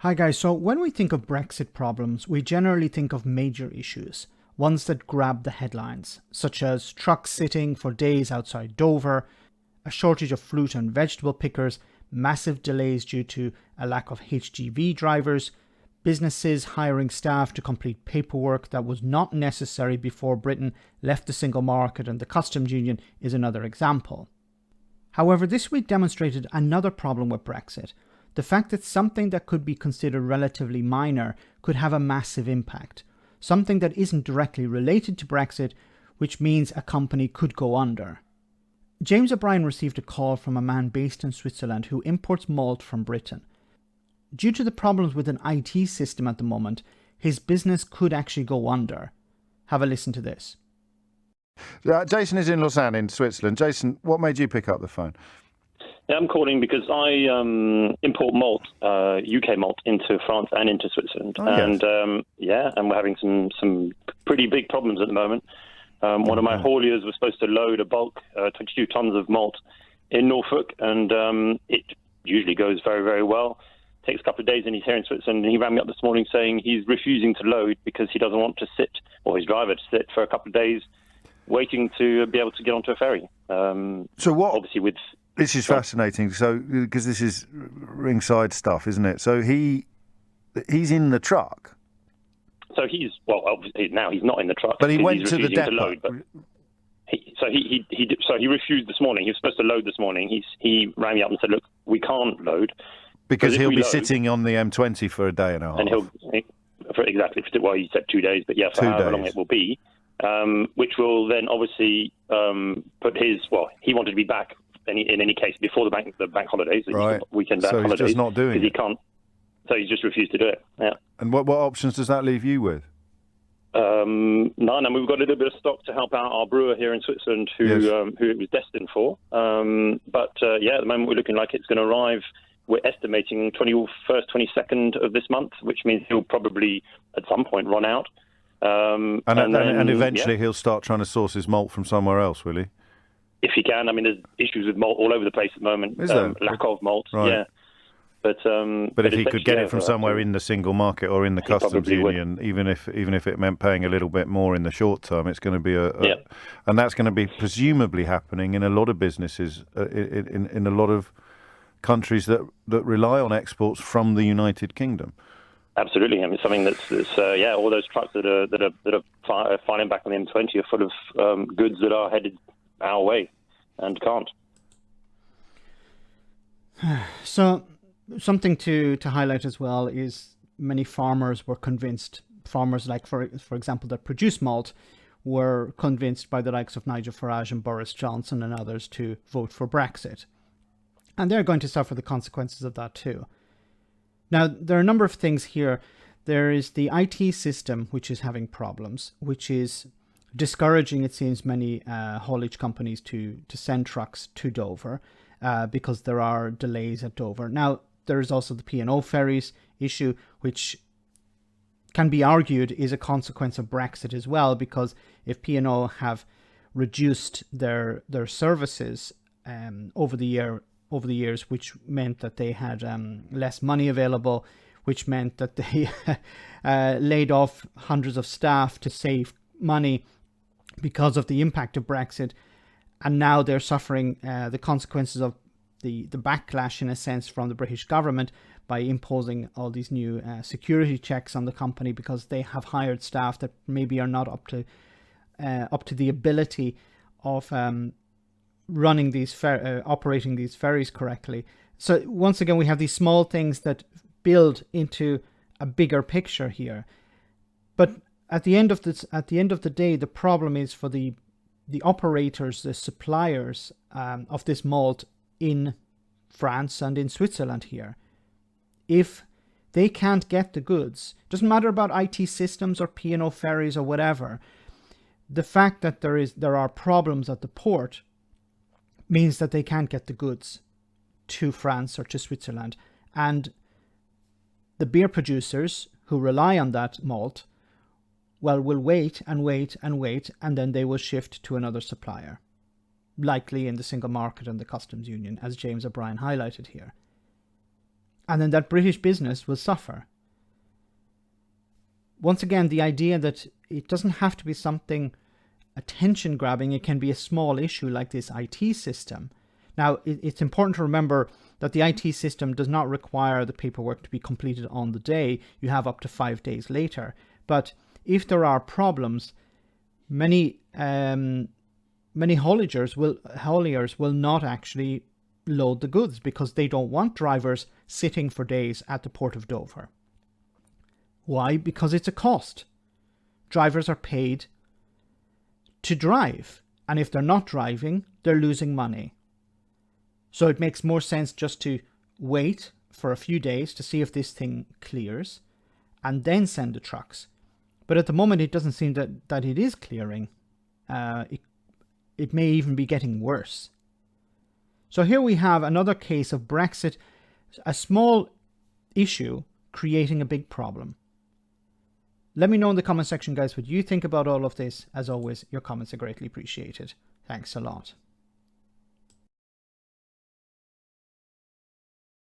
Hi guys, so when we think of Brexit problems, we generally think of major issues, ones that grab the headlines, such as trucks sitting for days outside Dover, a shortage of fruit and vegetable pickers, massive delays due to a lack of HGV drivers, businesses hiring staff to complete paperwork that was not necessary before Britain left the single market, and the customs union is another example. However, this week demonstrated another problem with Brexit. The fact that something that could be considered relatively minor could have a massive impact. Something that isn't directly related to Brexit, which means a company could go under. James O'Brien received a call from a man based in Switzerland who imports malt from Britain. Due to the problems with an IT system at the moment, his business could actually go under. Have a listen to this. Jason is in Lausanne in Switzerland. Jason, what made you pick up the phone? Yeah, I'm calling because I import malt, UK malt, into France and into Switzerland. Oh, and yes. And we're having some pretty big problems at the moment. One of my hauliers was supposed to load a bulk 22 tons of malt in Norfolk, and it usually goes very, very well. Takes a couple of days, and he's here in Switzerland, and he rang me up this morning saying he's refusing to load because he doesn't want to sit, or his driver to sit for a couple of days waiting to be able to get onto a ferry. So what? Obviously with... This is fascinating. So, because this is ringside stuff, isn't it? So he's in the truck. So obviously now he's not in the truck. But he went he's to the depot. to load, but he refused this morning. He was supposed to load this morning. He rang me up and said, "Look, we can't load because he'll be sitting on the M20 for a day and a half." And he said 2 days, but yeah, for however long it will be, which will then obviously put his. Well, he wanted to be back. In any case, before the bank holidays, right? Weekend bank holidays, he's just not doing it. He can't. So he's just refused to do it. Yeah. And what options does that leave you with? None. And we've got a little bit of stock to help out our brewer here in Switzerland, who it was destined for. But at the moment we're looking like it's going to arrive. We're estimating 21st, 22nd of this month, which means he'll probably at some point run out. And eventually he'll start trying to source his malt from somewhere else, will he? If he can. I mean, there's issues with malt all over the place at the moment. Is there? Lack of malt, right. Yeah. But if he could get it from somewhere in the single market or in the customs union, even if it meant paying a little bit more in the short term, it's going to be and that's going to be presumably happening in a lot of businesses in a lot of countries that rely on exports from the United Kingdom. Absolutely. I mean, something that's all those trucks that are filing back on the M20 are full of goods that are headed our way and can't. So something to highlight as well is many farmers were convinced, farmers like for example that produce malt were convinced by the likes of Nigel Farage and Boris Johnson and others to vote for Brexit, and they're going to suffer the consequences of that too. Now there are a number of things here. There is the IT system which is having problems, which is discouraging, it seems, many haulage companies to send trucks to Dover because there are delays at Dover. Now, there is also the P&O ferries issue, which can be argued is a consequence of Brexit as well, because if P&O have reduced their services over the years, which meant that they had less money available, which meant that they laid off hundreds of staff to save money because of the impact of Brexit, and now they're suffering the consequences of the backlash, in a sense, from the British government by imposing all these new security checks on the company because they have hired staff that maybe are not up to the ability of running these operating these ferries correctly. So once again, we have these small things that build into a bigger picture here, but at the end of the day, the problem is for the operators, the suppliers of this malt in France and in Switzerland here. If they can't get the goods, doesn't matter about IT systems or P&O ferries or whatever, the fact that there are problems at the port means that they can't get the goods to France or to Switzerland. And the beer producers who rely on that malt, well, will wait and wait and wait, and then they will shift to another supplier, likely in the single market and the customs union, as James O'Brien highlighted here. And then that British business will suffer. Once again, the idea that it doesn't have to be something attention grabbing, it can be a small issue like this IT system. Now, it's important to remember that the IT system does not require the paperwork to be completed on the day. You have up to 5 days later. But if there are problems, many hauliers will not actually load the goods because they don't want drivers sitting for days at the port of Dover. Why? Because it's a cost. Drivers are paid to drive, and if they're not driving, they're losing money. So it makes more sense just to wait for a few days to see if this thing clears and then send the trucks. But at the moment, it doesn't seem that it is clearing. It may even be getting worse. So here we have another case of Brexit, a small issue creating a big problem. Let me know in the comment section, guys, what you think about all of this. As always, your comments are greatly appreciated. Thanks a lot.